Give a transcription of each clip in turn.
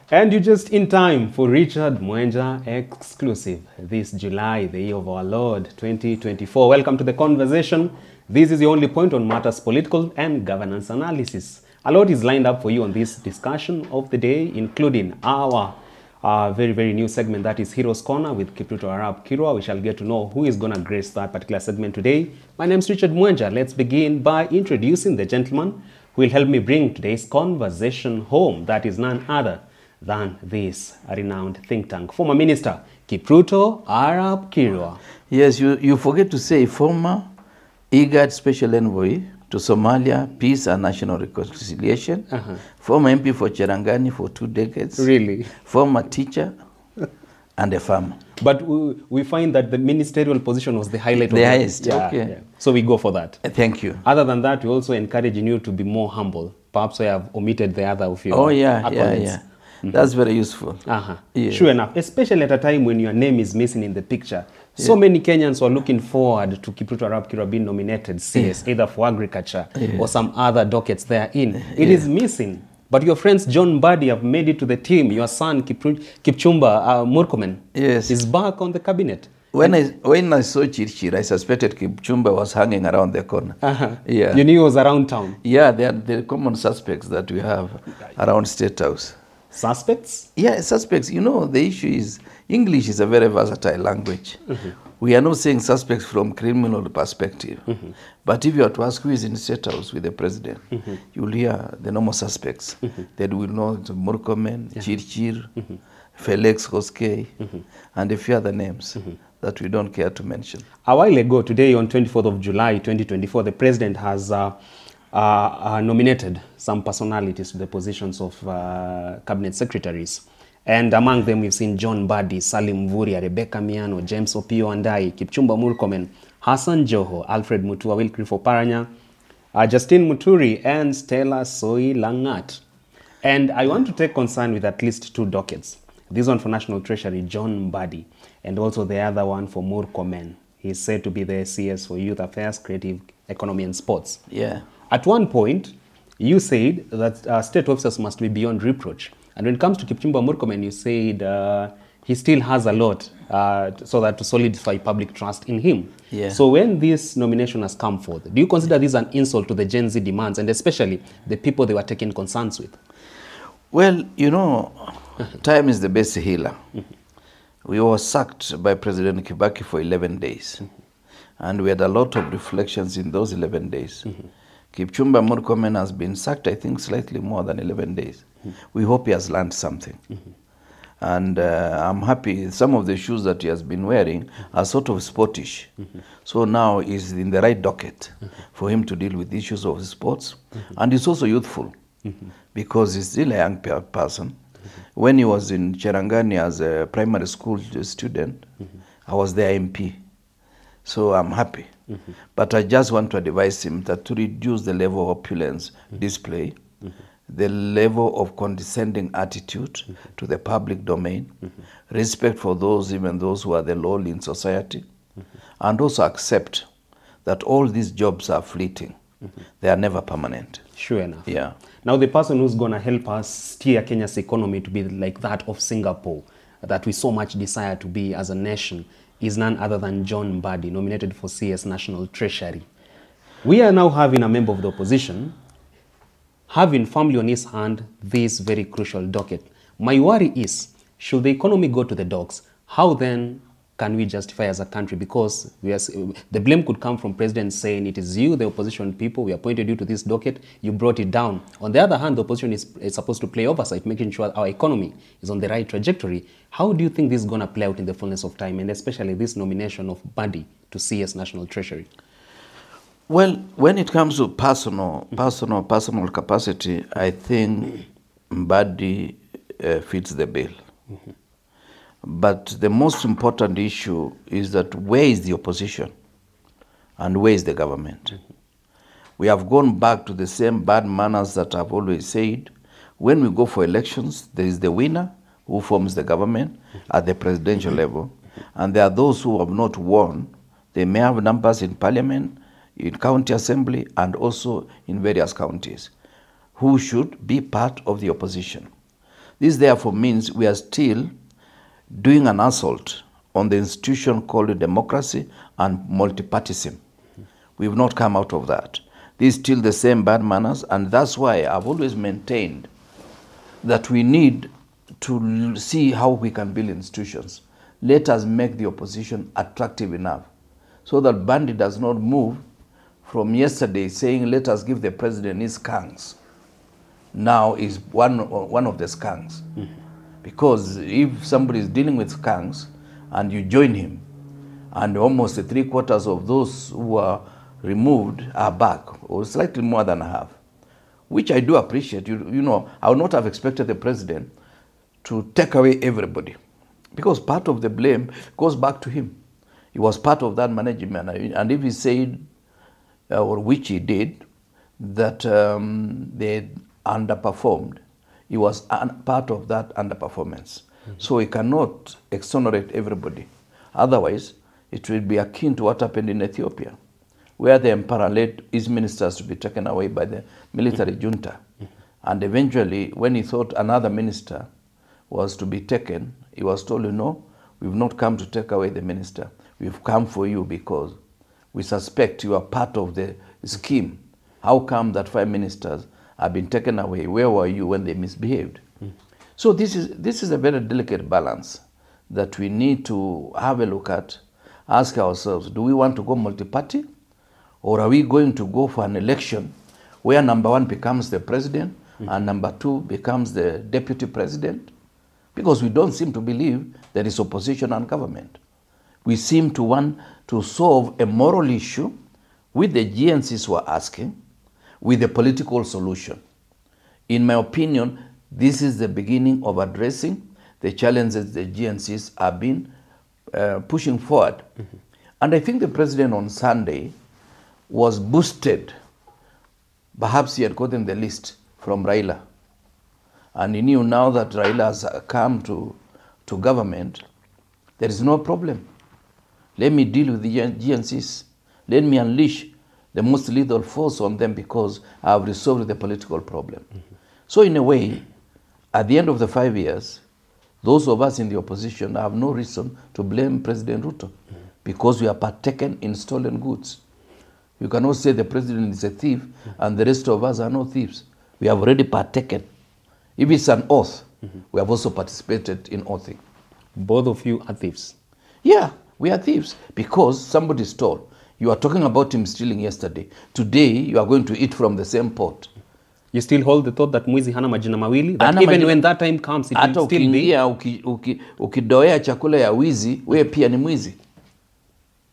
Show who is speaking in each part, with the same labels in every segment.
Speaker 1: And you're just in time for Richard Mwenja exclusive this July, the year of our Lord 2024. Welcome to the conversation. This is the only point on matters political and governance analysis. A lot is lined up for you on this discussion of the day, including our very new segment that is Heroes Corner with Ruto Arab Kirwa. We shall get to know who is going to grace that particular segment today. My name is Richard Mwenja. Let's begin by introducing the gentleman who will help me bring today's conversation home. That is none other than this renowned think tank. Former Minister Ruto Arab Kirwa.
Speaker 2: Yes, you forget to say former IGAD Special Envoy to Somalia, Peace and National Reconciliation, former MP for Cherangani for 2 decades,
Speaker 1: Really?
Speaker 2: former teacher, and a farmer.
Speaker 1: But we find that the ministerial position was the highlight
Speaker 2: The
Speaker 1: of
Speaker 2: highest,
Speaker 1: Yeah,
Speaker 2: okay.
Speaker 1: yeah. So we go for that.
Speaker 2: Thank you.
Speaker 1: Other than that, we also encouraging you to be more humble. Perhaps I have omitted the other of your
Speaker 2: Oh, yeah.
Speaker 1: accolades.
Speaker 2: That's very useful. Yeah.
Speaker 1: Sure enough, especially at a time when your name is missing in the picture. So many Kenyans were looking forward to Ruto Arab Kirwa being nominated CS, either for agriculture or some other dockets therein. It is missing. But your friends John Mbadi have made it to the team. Your son Kipchumba Murkomen is back on the cabinet.
Speaker 2: When I saw Chirchir, I suspected Kipchumba was hanging around the corner. Yeah.
Speaker 1: You knew he was around town.
Speaker 2: Yeah, they are the common suspects that we have around State House.
Speaker 1: Suspects?
Speaker 2: Yeah, suspects. You know, the issue is English is a very versatile language. We are not saying suspects from criminal perspective. But if you are to ask who is in State House with the president, you will hear the normal suspects. That will know Murkomen, Chirchir, Felix Koskei, and a few other names that we don't care to mention.
Speaker 1: A while ago, today on 24th of July 2024, the president has nominated some personalities to the positions of cabinet secretaries. And among them, we've seen John Mbadi, Salim Mvurya, Rebecca Miano, James Opio Andai, Kipchumba Murkomen, Hassan Joho, Alfred Mutua, Wilfred Oparanya, Justine Muturi, and Stella Soi Langat. And I want to take concern with at least 2 dockets. This one for National Treasury, John Mbadi, and also the other one for Murkomen. He's said to be the CS for Youth Affairs, Creative Economy and Sports.
Speaker 2: Yeah.
Speaker 1: At one point, you said that state officers must be beyond reproach. And when it comes to Kipchumba Murkomen, you said he still has a lot so that to solidify public trust in him.
Speaker 2: Yeah.
Speaker 1: So when this nomination has come forth, do you consider this an insult to the Gen Z demands and especially the people they were taking concerns with?
Speaker 2: Well, you know, time is the best healer. We were sacked by President Kibaki for 11 days. And we had a lot of reflections in those 11 days. Kipchumba Murkomen has been sacked, I think, slightly more than 11 days. We hope he has learned something. And I'm happy some of the shoes that he has been wearing are sort of sportish. So now he's in the right docket for him to deal with issues of sports. And he's also youthful because he's still a young person. When he was in Cherangani as a primary school student, I was their MP. So I'm happy. But I just want to advise him that to reduce the level of opulence display, the level of condescending attitude to the public domain, respect for those, even those who are the lowly in society, and also accept that all these jobs are fleeting. They are never permanent.
Speaker 1: Sure enough.
Speaker 2: Yeah.
Speaker 1: Now the person who's going to help us steer Kenya's economy to be like that of Singapore, that we so much desire to be as a nation, is none other than John Mbadi, nominated for CS National Treasury. We are now having a member of the opposition having firmly on his hand this very crucial docket. My worry is, should the economy go to the dogs, how then can we justify as a country? Because the blame could come from President saying it is you, the opposition people, we appointed you to this docket, you brought it down. On the other hand, the opposition is supposed to play oversight, making sure our economy is on the right trajectory. How do you think this is going to play out in the fullness of time, and especially this nomination of Mbadi to CS National Treasury?
Speaker 2: Well, when it comes to personal capacity, I think Mbadi fits the bill. But the most important issue is that where is the opposition and where is the government? We have gone back to the same bad manners that I've always said. When we go for elections, there is the winner who forms the government at the presidential level, and there are those who have not won. They may have numbers in parliament, in county assembly, and also in various counties, who should be part of the opposition. This therefore means we are still doing an assault on the institution called democracy and multipartyism. We've not come out of that. This is still the same bad manners, and that's why I've always maintained that we need to see how we can build institutions. Let us make the opposition attractive enough so that Bandi does not move from yesterday saying, let us give the president his skanks. Now is one of the skanks. Because if somebody is dealing with skanks and you join him, and almost 3/4 of those who are removed are back, or slightly more than half, which I do appreciate. You know, I would not have expected the president to take away everybody, because part of the blame goes back to him. He was part of that management, and if he said, or which he did, that they underperformed, he was part of that underperformance. So he cannot exonerate everybody. Otherwise, it will be akin to what happened in Ethiopia, where the emperor led his ministers to be taken away by the military junta. And eventually, when he thought another minister was to be taken, he was told, no, we've not come to take away the minister. We've come for you because we suspect you are part of the scheme. How come that 5 ministers have been taken away? Where were you when they misbehaved? So this is a very delicate balance that we need to have a look at, ask ourselves, do we want to go multi-party? Or are we going to go for an election where number 1 becomes the president and number 2 becomes the deputy president? Because we don't seem to believe there is opposition and government. We seem to want to solve a moral issue with the GNCs who are asking, with a political solution. In my opinion, this is the beginning of addressing the challenges the GNCs have been pushing forward. And I think the president on Sunday was boosted. Perhaps he had gotten the list from Raila. And he knew now that Raila has come to government, there is no problem. Let me deal with the GNCs. Let me unleash the most lethal force on them because I have resolved the political problem. So in a way, at the end of the 5 years, those of us in the opposition have no reason to blame President Ruto because we are partaken in stolen goods. You cannot say the president is a thief and the rest of us are no thieves. We have already partaken. If it's an oath, we have also participated in oathing.
Speaker 1: Both of you are thieves?
Speaker 2: Yeah, we are thieves because somebody stole. You are talking about him stealing yesterday. Today, you are going to eat from the same pot.
Speaker 1: You still hold the thought that mwizi hana majina mawili? That even when that time comes, it will still be?
Speaker 2: Ukidoea chakula ya wizi, wewe pia ni mwizi.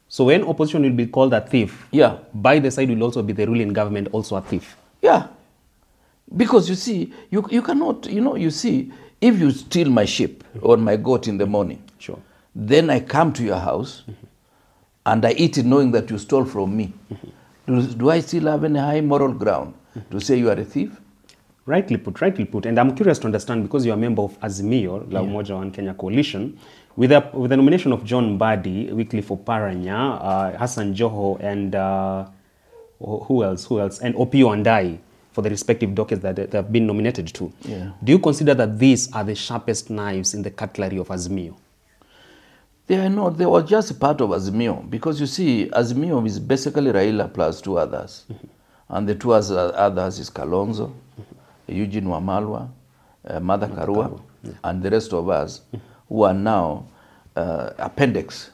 Speaker 1: So when opposition will be called a thief,
Speaker 2: yeah,
Speaker 1: by the side will also be the ruling government also a thief?
Speaker 2: Yeah. Because you see, you cannot, you see, if you steal my sheep or my goat in the morning,
Speaker 1: sure,
Speaker 2: then I come to your house and I eat it knowing that you stole from me. Do I still have any high moral ground to say you are a thief?
Speaker 1: Rightly put, rightly put. And I'm curious to understand, because you're a member of Azimio, La Umoja One Kenya Coalition, with the nomination of John Mbadi, Wycliffe Oparanya, Hassan Joho, and who else? And Opiyo Wandayi, for the respective dockets that they have been nominated to.
Speaker 2: Yeah.
Speaker 1: Do you consider that these are the sharpest knives in the cutlery of Azimio?
Speaker 2: They are not. They were just part of Azimio. Because you see, Azimio is basically Raila plus 2 others. And the 2 others is Kalonzo, Eugene Wamalwa, Martha Karua, and the rest of us who are now appendix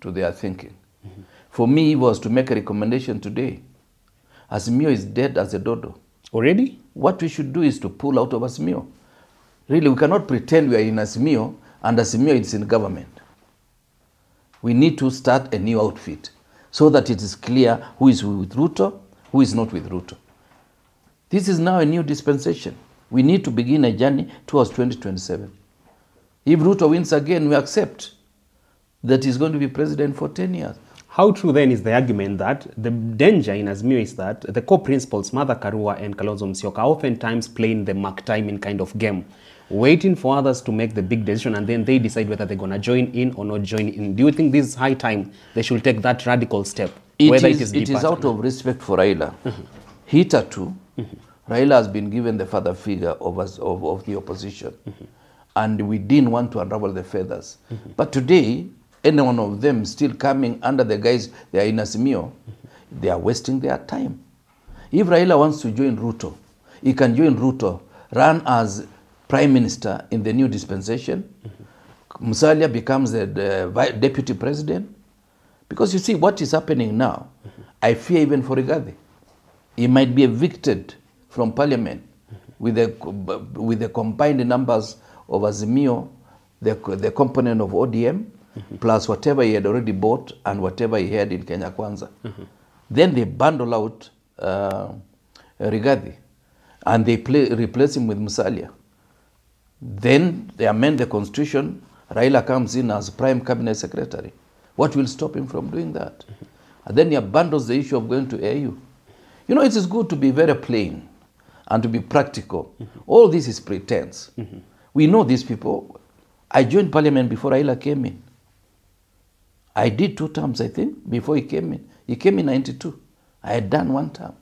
Speaker 2: to their thinking. For me, it was to make a recommendation today. Azimio is dead as a dodo.
Speaker 1: Already?
Speaker 2: What we should do is to pull out of Azimio. Really, we cannot pretend we are in Azimio and Azimio is in government. We need to start a new outfit so that it is clear who is with Ruto, who is not with Ruto. This is now a new dispensation. We need to begin a journey towards 2027. If Ruto wins again, we accept that he's going to be president for 10 years.
Speaker 1: How true then is the argument that the danger in Azimio is that the co-principals, Martha Karua and Kalonzo Musyoka, are oftentimes playing the mark timing kind of game, waiting for others to make the big decision and then they decide whether they're going to join in or not join in. Do you think this is high time they should take that radical step?
Speaker 2: It is out of respect for Raila. Hitherto, Raila has been given the father figure of the opposition. And we didn't want to unravel the feathers. But today, any one of them still coming under the guise they are in Azimio, they are wasting their time. If Raila wants to join Ruto, he can join Ruto, run as prime minister in the new dispensation. Musalia becomes the deputy president. Because you see what is happening now, I fear even for Rigathi. He might be evicted from parliament with the combined numbers of Azimio, the component of ODM, plus whatever he had already bought and whatever he had in Kenya Kwanza. Then they bundle out Rigathi and they replace him with Musalia. Then they amend the constitution. Raila comes in as prime cabinet secretary. What will stop him from doing that? And then he abandons the issue of going to AU. You know, it is good to be very plain and to be practical. All this is pretense. We know these people. I joined parliament before Raila came in. I did 2 terms, I think, before he came in. He came in 92. I had done 1 term.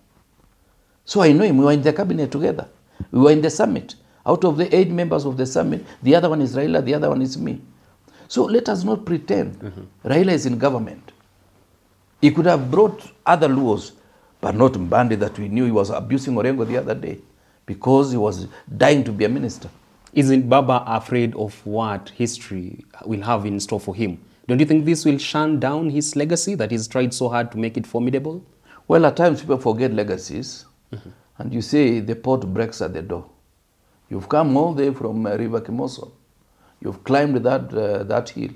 Speaker 2: So I know him. We were in the cabinet together. We were in the summit. Out of the 8 members of the summit, the other one is Raila, the other one is me. So let us not pretend Raila is in government. He could have brought other laws, but not Mbandi that we knew he was abusing Orengo the other day because he was dying to be a minister.
Speaker 1: Isn't Baba afraid of what history will have in store for him? Don't you think this will shun down his legacy that he's tried so hard to make it formidable?
Speaker 2: Well, at times people forget legacies, and you say the pot breaks at the door. You've come all the way from River Kimoso. You've climbed that hill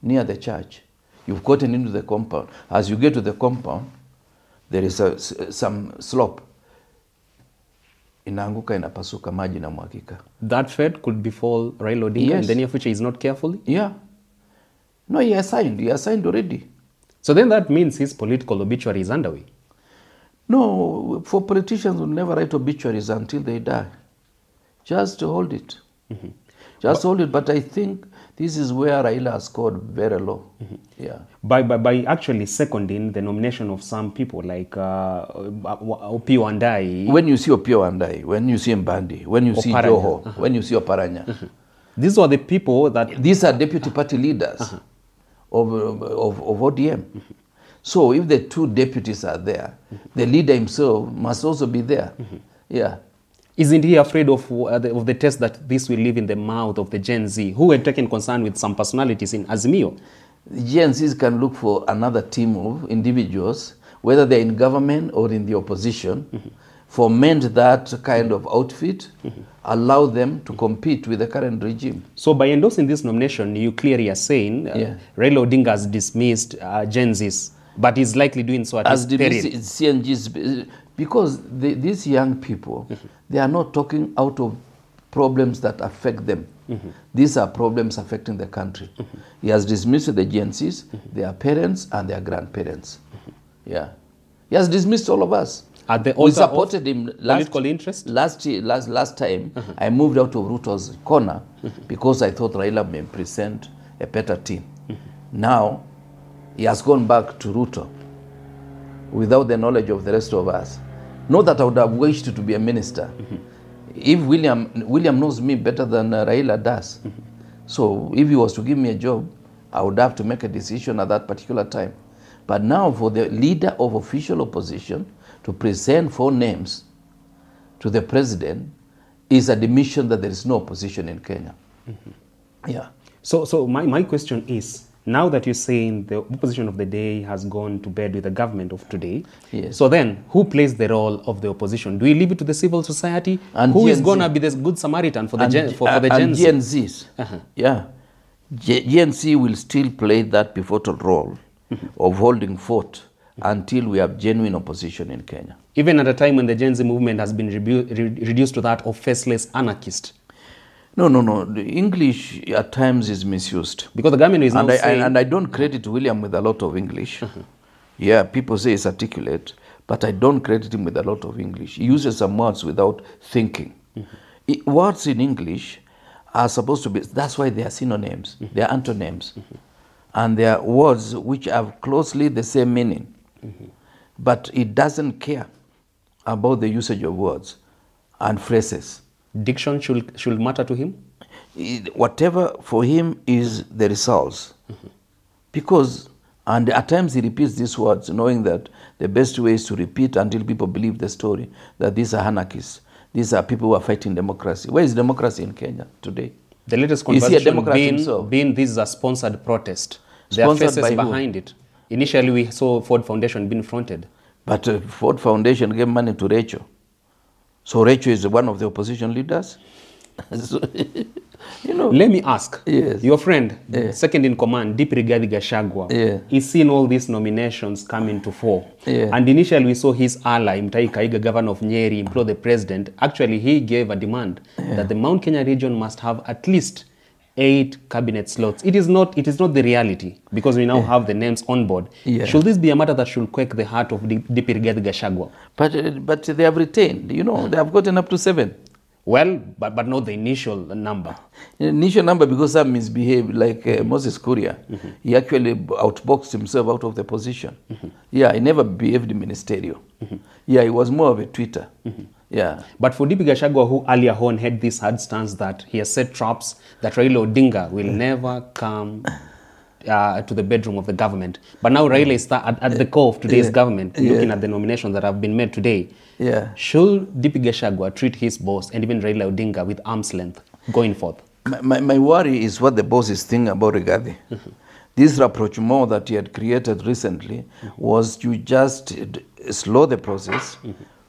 Speaker 2: near the church. You've gotten into the compound. As you get to the compound, there is some slope. Inaanguka, inapasuka, maji na mwakika.
Speaker 1: That fate could befall Raila Odinga in the near future. He's not carefully?
Speaker 2: Yeah. No, he has signed. He has signed already.
Speaker 1: So then that means his political obituary is underway.
Speaker 2: No, for politicians who never write obituaries until they die. Just hold it. Just hold it. But I think this is where Raila has scored very low. Yeah.
Speaker 1: By actually seconding the nomination of some people like Opiyo Wandayi.
Speaker 2: When you see Opiyo Wandayi, when you see Mbandi, when you see Joho, when you see Oparanya.
Speaker 1: These are the people that...
Speaker 2: These are deputy party leaders of ODM. So if the 2 deputies are there, the leader himself must also be there. Yeah.
Speaker 1: Isn't he afraid of the test that this will leave in the mouth of the Gen Z, who had taken concern with some personalities in Azimio?
Speaker 2: The Gen Zs can look for another team of individuals, whether they're in government or in the opposition, foment that kind of outfit, allow them to compete with the current regime.
Speaker 1: So by endorsing this nomination, you clearly are saying Raila Odinga has dismissed Gen Zs, but he's likely doing so at his peril.
Speaker 2: CNGs, because these young people, they are not talking out of problems that affect them. These are problems affecting the country. He has dismissed the Gen Zs, their parents and their grandparents. Yeah. He has dismissed all of us. We supported him last time. I moved out of Ruto's corner because I thought Raila may present a better team. Now, he has gone back to Ruto without the knowledge of the rest of us. Not that I would have wished to be a minister. If William knows me better than Raila does. So if he was to give me a job, I would have to make a decision at that particular time. But now for the leader of official opposition to present 4 names to the president is a admission that there is no opposition in Kenya. Yeah.
Speaker 1: So my question is, now that you're saying the opposition of the day has gone to bed with the government of today, so then who plays the role of the opposition? Do we leave it to the civil society? And who is going to be the good Samaritan for the Gen
Speaker 2: Zs? Yeah. Gen Z will still play that pivotal role of holding fort until we have genuine opposition in Kenya.
Speaker 1: Even at a time when the Gen Z movement has been reduced to that of faceless anarchist.
Speaker 2: No. The English at times is misused.
Speaker 1: Because the government is now saying...
Speaker 2: And I don't credit William with a lot of English. Yeah, people say he's articulate, but I don't credit him with a lot of English. He uses some words without thinking. Words in English are supposed to be... That's why they are synonyms. They are antonyms. And they are words which have closely the same meaning. But it doesn't care about the usage of words. and phrases.
Speaker 1: Diction should matter to him?
Speaker 2: Whatever for him is the results. Because, and at times he repeats these words, knowing that the best way is to repeat until people believe the story, that these are anarchists. These are people who are fighting democracy. Where is democracy in Kenya today?
Speaker 1: The latest conversation being this is a sponsored protest. There are faces behind it. Initially, we saw Ford Foundation being fronted. But
Speaker 2: Ford Foundation gave money to Rachel. So Rachel is one of the opposition leaders? So, you know.
Speaker 1: Let me ask.
Speaker 2: Yes.
Speaker 1: Your friend, second in command, Deep Rigathi Gachagua, he's seen all these nominations coming to fore. And initially we saw his ally, Mutahi Kega, governor of Nyeri, implore the president. Actually, he gave a demand that the Mount Kenya region must have at least 8 cabinet slots. It is not the reality, because we now have the names on board. Should this be a matter that should quake the heart of Deep Rigathi Gachagua?
Speaker 2: But they have retained, you know, they have gotten up to 7.
Speaker 1: Well, but not the initial number.
Speaker 2: Initial number, because some misbehaved, like Moses Kuria. He actually outboxed himself out of the position. Yeah, he never behaved ministerial. Yeah, he was more of a tweeter. Yeah.
Speaker 1: But for DP Gachagua, who earlier on had this hard stance that he has set traps, that Raila Odinga will never come to the bedroom of the government. But now Raila is at the core of today's government, looking at the nominations that have been made today. Should DP Gachagua treat his boss and even Raila Odinga with arm's length going forth?
Speaker 2: My worry is what the boss is thinking about Rigathi. This rapprochement that he had created recently was to just slow the process,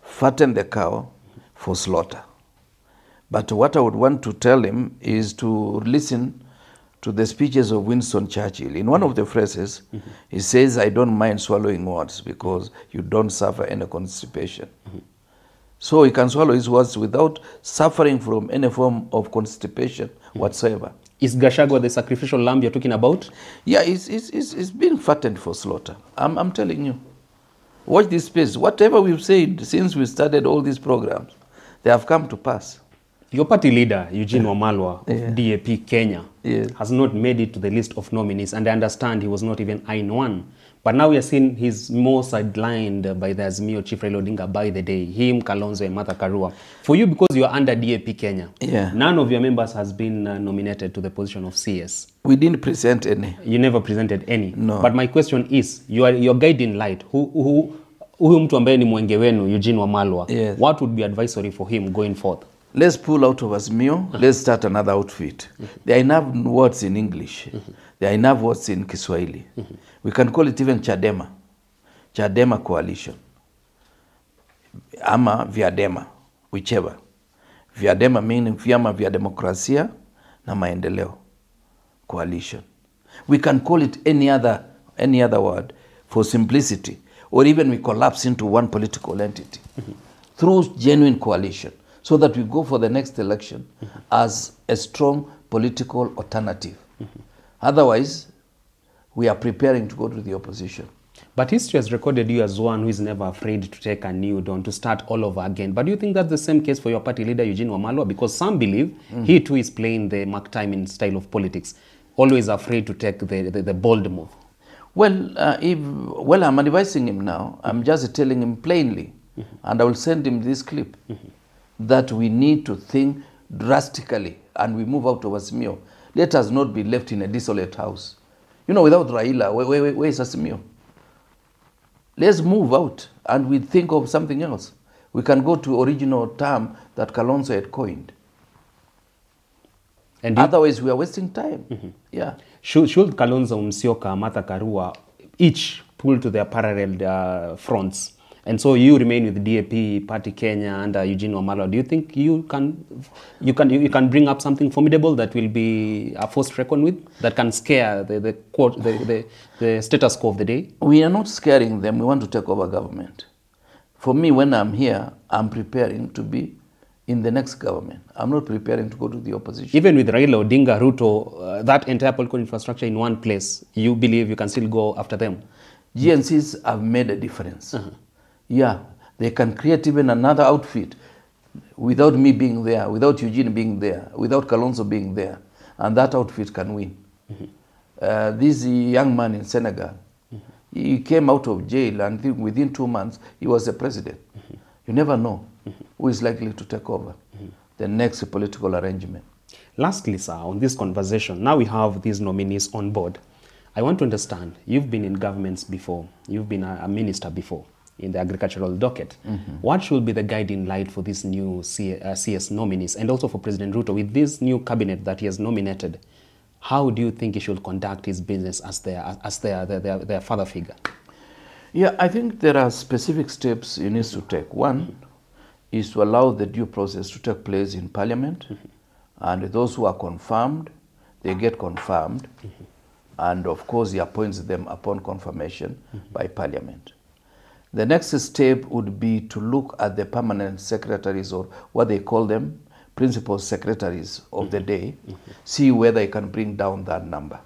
Speaker 2: fatten the cow for slaughter. But what I would want to tell him is to listen to the speeches of Winston Churchill. In one of the phrases, he says, I don't mind swallowing words because you don't suffer any constipation. So he can swallow his words without suffering from any form of constipation whatsoever.
Speaker 1: Is Gachagua the sacrificial lamb you're talking about?
Speaker 2: Yeah, it's being fattened for slaughter. I'm telling you. Watch this space. Whatever we've said since we started all these programs, they have come to pass.
Speaker 1: Your party leader, Eugene Wamalwa of DAP Kenya, has not made it to the list of nominees, and I understand he was not even eyeing one. But now we are seeing he's more sidelined by the Azimio Chief Raila Odinga by the day, him, Kalonzo, and Martha Karua. For you, because you are under DAP Kenya, none of your members has been nominated to the position of CS.
Speaker 2: We didn't present any.
Speaker 1: You never presented any.
Speaker 2: No.
Speaker 1: But my question is, your guiding light, huyu mtu ambaye ni mwenge wenu, Eugene Wamalwa, what would be advisory for him going forth?
Speaker 2: Let's pull out of Azimio. Let's start another outfit. There are enough words in English. There are enough words in Kiswahili. We can call it even Chadema. Chadema coalition. Ama Vyadema, whichever. Vyadema meaning vyama vya demokrasia na maendeleo coalition. We can call it any other word for simplicity, or even we collapse into one political entity through genuine coalition, so that we go for the next election as a strong political alternative. Otherwise, we are preparing to go to the opposition.
Speaker 1: But history has recorded you as one who is never afraid to take a new dawn, to start all over again. But do you think that's the same case for your party leader, Eugene Wamalwa? Because some believe he too is playing the Mark Timing style of politics, always afraid to take the bold move.
Speaker 2: Well, I'm advising him now. I'm just telling him plainly, and I will send him this clip, that we need to think drastically and we move out of Azimio. Let us not be left in a desolate house. You know, without Raila, where is Azimio? Let's move out and we think of something else. We can go to original term that Kalonzo had coined. And otherwise, we are wasting time.
Speaker 1: Should Kalonzo, Musyoka, Martha Karua each pull to their parallel fronts, and so you remain with DAP, Party Kenya, under Eugene Wamalwa, do you think you can bring up something formidable that will be a force to reckon with, that can scare the status quo of the day?
Speaker 2: We are not scaring them. We want to take over government. For me, when I'm here, I'm preparing to be in the next government. I'm not preparing to go to the opposition.
Speaker 1: Even with Raila Odinga, Ruto, that entire political infrastructure in one place, you believe you can still go after them?
Speaker 2: GNCs have made a difference. Yeah, they can create even another outfit without me being there, without Eugene being there, without Kalonzo being there, and that outfit can win. This young man in Senegal, he came out of jail, and within 2 months, he was the president. You never know. who is likely to take over the next political arrangement.
Speaker 1: Lastly, sir, on this conversation, now we have these nominees on board. I want to understand, you've been in governments before, you've been a minister before in the agricultural docket. What should be the guiding light for these new CS nominees, and also for President Ruto with this new cabinet that he has nominated? How do you think he should conduct his business as their father figure?
Speaker 2: Yeah, I think there are specific steps he needs to take. One is to allow the due process to take place in Parliament, and those who are confirmed, they get confirmed, and of course he appoints them upon confirmation by Parliament. The next step would be to look at the permanent secretaries, or what they call them, principal secretaries of the day, see whether he can bring down that number.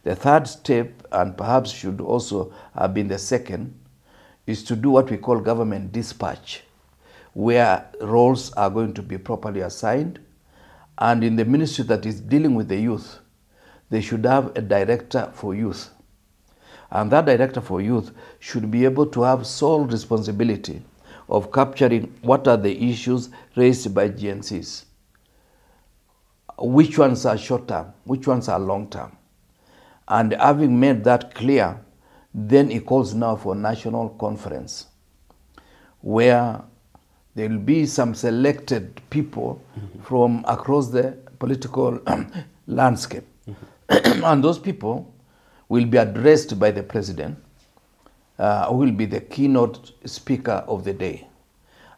Speaker 2: The third step, and perhaps should also have been the second, is to do what we call government dispatch, where roles are going to be properly assigned. And in the ministry that is dealing with the youth, they should have a director for youth. And that director for youth should be able to have sole responsibility of capturing what are the issues raised by GNCs. Which ones are short term, which ones are long term. And having made that clear, then he calls now for national conference, where there will be some selected people from across the political landscape. And those people will be addressed by the president, who will be the keynote speaker of the day.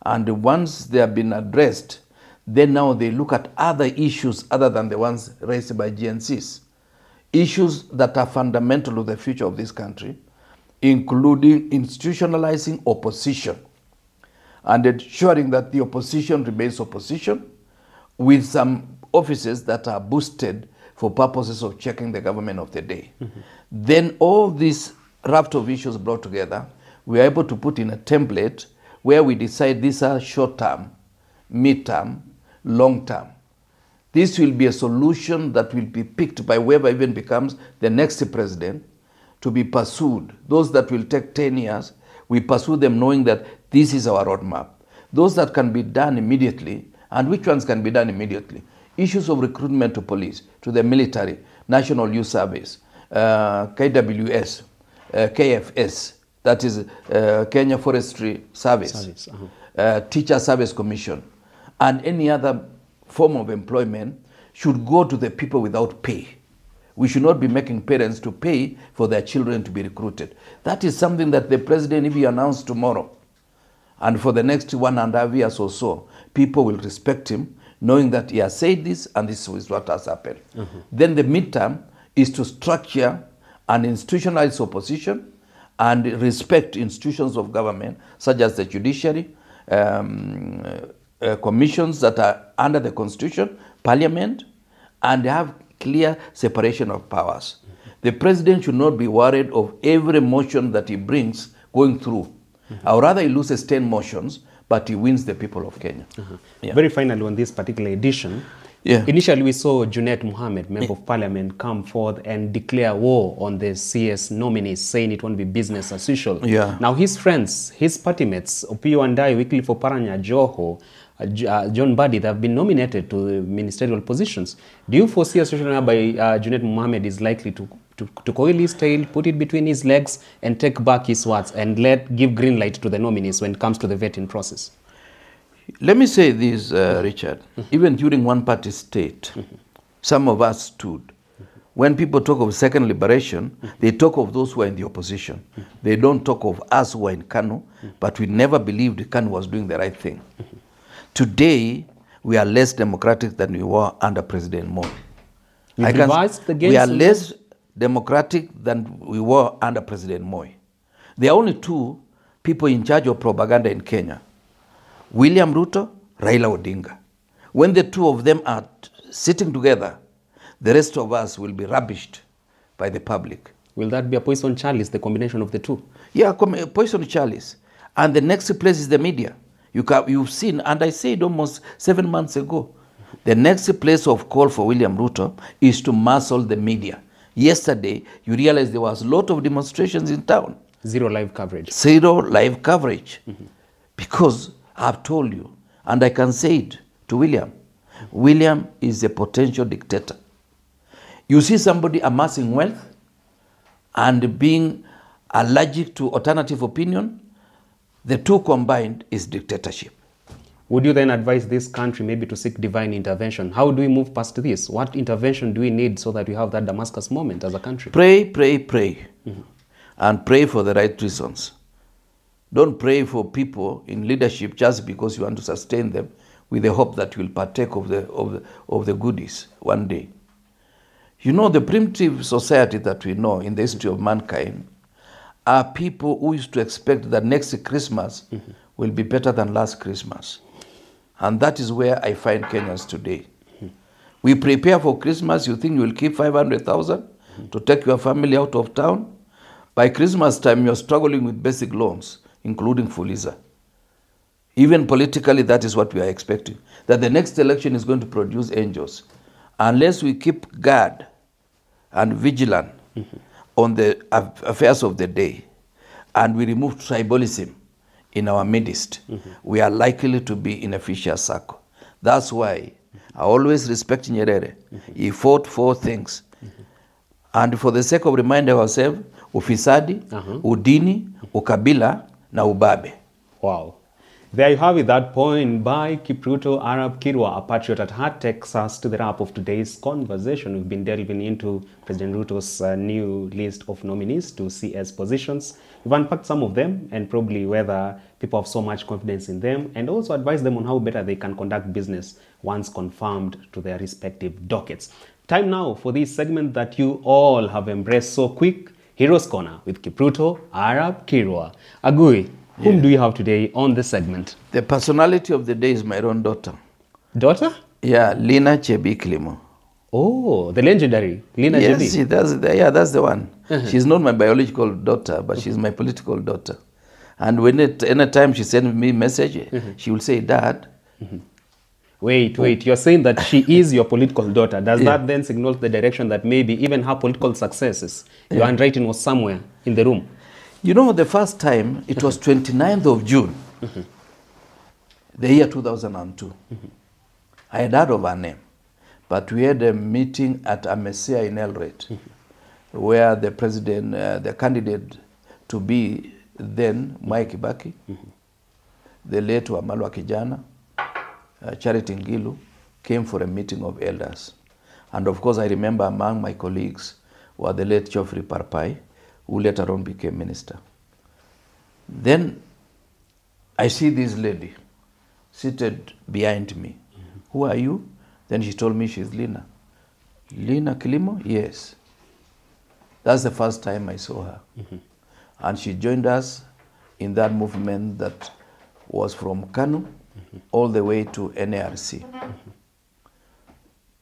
Speaker 2: And once they have been addressed, then now they look at other issues other than the ones raised by GNCs. Issues that are fundamental to the future of this country, including institutionalizing opposition and ensuring that the opposition remains opposition, with some offices that are boosted for purposes of checking the government of the day. Then all these raft of issues brought together, we are able to put in a template where we decide these are short-term, mid-term, long-term. This will be a solution that will be picked by whoever even becomes the next president to be pursued. Those that will take 10 years, we pursue them knowing that this is our roadmap. Those that can be done immediately, and which ones can be done immediately? Issues of recruitment to police, to the military, National Youth Service, KWS, KFS, that is Kenya Forestry Service, Teacher Service Commission, and any other form of employment should go to the people without pay. We should not be making parents to pay for their children to be recruited. That is something that the president, if he announced tomorrow, and for the next 1.5 years or so, people will respect him, knowing that he has said this and this is what has happened. Then the midterm is to structure and institutionalize opposition and respect institutions of government, such as the judiciary, commissions that are under the Constitution, Parliament, and have clear separation of powers. The president should not be worried of every motion that he brings going through. Or rather, he loses 10 motions, but he wins the people of Kenya. Yeah.
Speaker 1: Very finally, on this particular edition, initially we saw Junet Mohammed, Member of Parliament, come forth and declare war on the CS nominees, saying it won't be business as usual. Now his friends, his party mates, Opiyo Wandayi, Wycliffe Oparanya, Joho, John Mbadi, they have been nominated to ministerial positions. Do you foresee a situation whereby Junet Mohammed is likely to coil his tail, put it between his legs, and take back his words and give green light to the nominees when it comes to the vetting process?
Speaker 2: Let me say this, Richard. Even during one-party state, some of us stood. When people talk of second liberation, they talk of those who are in the opposition. They don't talk of us who are in Kanu, but we never believed Kanu was doing the right thing. Today, we are less democratic than we were under President Moi. We are less democratic than we were under President Moi. There are only two people in charge of propaganda in Kenya: William Ruto, Raila Odinga. When the two of them are sitting together, the rest of us will be rubbished by the public.
Speaker 1: Will that be a poison chalice, the combination of the two?
Speaker 2: Yeah, poison chalice. And the next place is the media. You've seen, and I said almost 7 months ago, the next place of call for William Ruto is to muscle the media. Yesterday, you realize there was a lot of demonstrations in town.
Speaker 1: Zero live coverage.
Speaker 2: Zero live coverage. Because I've told you, and I can say it to William. William is a potential dictator. You see somebody amassing wealth and being allergic to alternative opinion, the two combined is dictatorship.
Speaker 1: Would you then advise this country maybe to seek divine intervention? How do we move past this? What intervention do we need so that we have that Damascus moment as a country?
Speaker 2: Pray, pray, pray. And pray for the right reasons. Don't pray for people in leadership just because you want to sustain them with the hope that you will partake of the goodies one day. You know, the primitive society that we know in the history of mankind are people who used to expect that next Christmas will be better than last Christmas. And that is where I find Kenyans today. We prepare for Christmas, you think you will keep 500,000 to take your family out of town. By Christmas time, you're struggling with basic loans, including Fuliza. Even politically, that is what we are expecting, that the next election is going to produce angels. Unless we keep guard and vigilant on the affairs of the day, and we remove tribalism in our midst, we are likely to be in a vicious circle. That's why I always respect Nyerere. He fought for things. And for the sake of reminding ourselves, ufisadi, udini, ukabila, na ubabe.
Speaker 1: Wow. There you have it, that point by Ruto Arab Kirwa, a patriot at heart, takes us to the wrap of today's conversation. We've been delving into President Ruto's new list of nominees to CS positions. We've unpacked some of them and probably whether people have so much confidence in them, and also advise them on how better they can conduct business once confirmed to their respective dockets. Time now for this segment that you all have embraced so quick, Heroes Corner with Ruto Arab Kirwa. Agui, whom do you have today on this segment?
Speaker 2: The personality of the day is my own daughter.
Speaker 1: Daughter?
Speaker 2: Yeah, Lina Chebi Kilimo.
Speaker 1: Oh, the legendary Lina
Speaker 2: Yes,
Speaker 1: Chebi.
Speaker 2: that's the one. She's not my biological daughter, but she's my political daughter. And when anytime she sends me a message, she will say, Dad.
Speaker 1: Wait, you're saying that she is your political daughter. Does that then signal the direction that maybe even her political successes, your handwriting was somewhere in the room?
Speaker 2: You know, the first time, it was 29th of June, the year 2002. I had heard of her name, but we had a meeting at Amesia in Eldoret, where the president, the candidate to be then, Mwai Kibaki, the late Wamalwa Kijana, Charity Ngilu, came for a meeting of elders. And of course, I remember among my colleagues were the late Geoffrey Parpai, who later on became minister. Then I see this lady seated behind me. Who are you? Then she told me she's Lina. Lina Kilimo? Yes. That's the first time I saw her. And she joined us in that movement that was from Kanu all the way to NARC.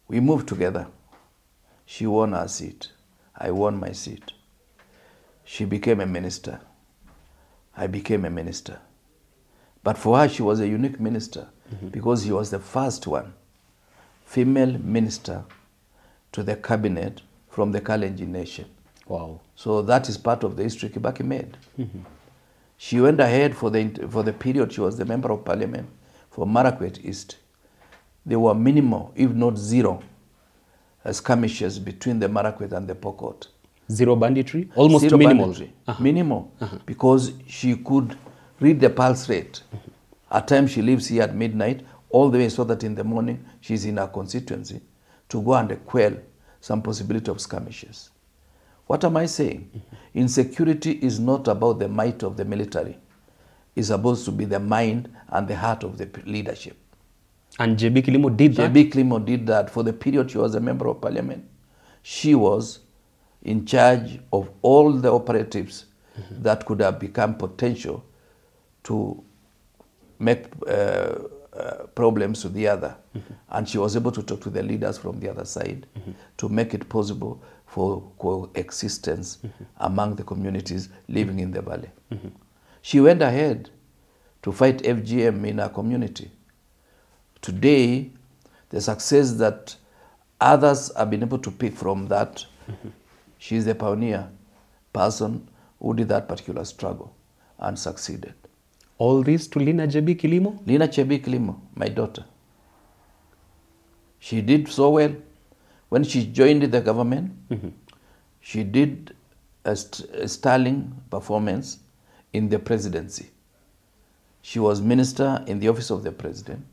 Speaker 2: We moved together. She won her seat. I won my seat. She became a minister. I became a minister. But for her, she was a unique minister because she was the first one, female minister to the cabinet from the Kalenjin nation.
Speaker 1: Wow.
Speaker 2: So that is part of the history Kibaki made. She went ahead for the period she was the member of parliament for Marakwet East. There were minimal, if not zero, skirmishes between the Marakwet and the Pokot.
Speaker 1: Zero banditry? Almost
Speaker 2: Zero
Speaker 1: minimal.
Speaker 2: banditry. Minimal. Because she could read the pulse rate. At times she leaves here at midnight, all the way so that in the morning she's in her constituency to go and quell some possibility of skirmishes. What am I saying? Insecurity is not about the might of the military. It's supposed to be the mind and the heart of the leadership.
Speaker 1: And JB Kilimo did that?
Speaker 2: JB Kilimo did that for the period she was a member of parliament. She was in charge of all the operatives that could have become potential to make problems to the other. And she was able to talk to the leaders from the other side to make it possible for coexistence among the communities living in the valley. She went ahead to fight FGM in her community. Today, the success that others have been able to pick from that, she's the pioneer person who did that particular struggle and succeeded.
Speaker 1: All this to Lina Jebi Kilimo?
Speaker 2: Lina Chebi Kilimo, my daughter. She did so well. When she joined the government, she did a sterling performance in the presidency. She was minister in the office of the president,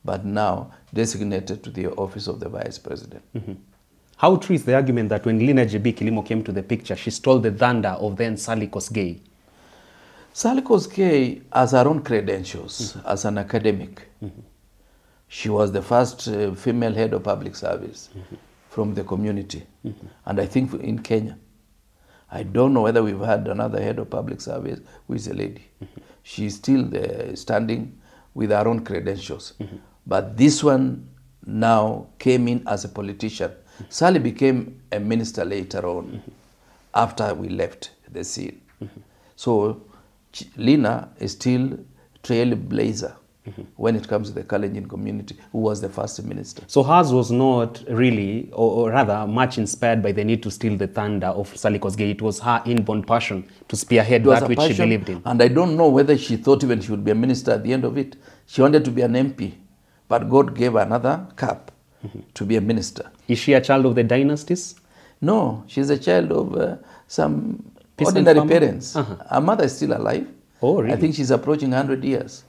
Speaker 2: but now designated to the office of the vice president.
Speaker 1: How true is the argument that when Lina Jebi Kilimo came to the picture, she stole the thunder of then Sally Kosgei?
Speaker 2: Sally Kosgei has her own credentials as an academic. She was the first female head of public service from the community, and I think in Kenya. I don't know whether we've had another head of public service who is a lady. She's still standing with her own credentials. But this one now came in as a politician. Sally became a minister later on, after we left the scene. So Lina is still trailblazer when it comes to the Kalenjin community, who was the first minister.
Speaker 1: So hers was not really, or rather much inspired by the need to steal the thunder of Sally Kosgei. It was her inborn passion to spearhead that which she believed in.
Speaker 2: And I don't know whether she thought even she would be a minister at the end of it. She wanted to be an MP, but God gave her another cap to be a minister.
Speaker 1: Is she a child of the dynasties?
Speaker 2: No, she's a child of some
Speaker 1: Peasant
Speaker 2: ordinary
Speaker 1: farmer?
Speaker 2: parents. Her mother is still alive.
Speaker 1: Oh, really?
Speaker 2: I think she's approaching 100 years.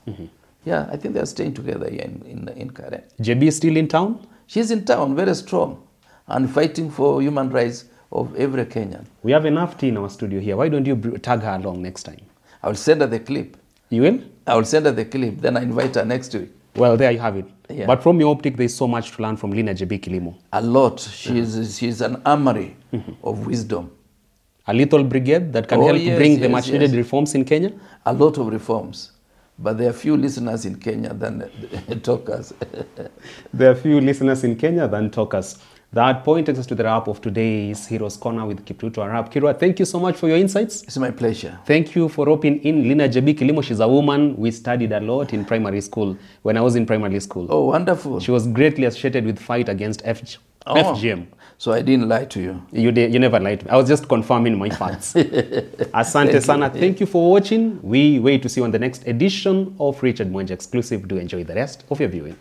Speaker 2: Yeah, I think they're staying together here in Karen.
Speaker 1: JB is still in town?
Speaker 2: She's in town, very strong, and fighting for human rights of every Kenyan.
Speaker 1: We have enough tea in our studio here. Why don't you tag her along next time?
Speaker 2: I will send her the clip.
Speaker 1: You will?
Speaker 2: I will send her the clip, then I invite her next week.
Speaker 1: Well, there you have it.
Speaker 2: Yeah.
Speaker 1: But from your optic, there's so much to learn from Lina Jebi Kilimo.
Speaker 2: A lot. She's an armory of wisdom.
Speaker 1: A little brigade that can help bring the much needed reforms in Kenya?
Speaker 2: A lot of reforms. But there are few listeners in Kenya than talkers.
Speaker 1: There are few listeners in Kenya than talkers. That point takes us to the wrap of today's Heroes Corner with Kipruto Arap. Kirwa, thank you so much for your insights.
Speaker 2: It's my pleasure.
Speaker 1: Thank you for roping in Lina Jebi Kilimo. She's a woman we studied a lot in primary school, when I was in primary school.
Speaker 2: Oh, wonderful.
Speaker 1: She was greatly associated with fight against FGM.
Speaker 2: So I didn't lie to you.
Speaker 1: You never lied to me. I was just confirming my facts. Asante sana. Thank you for watching. We wait to see you on the next edition of Richard Mwenje Exclusive. Do enjoy the rest of your viewing.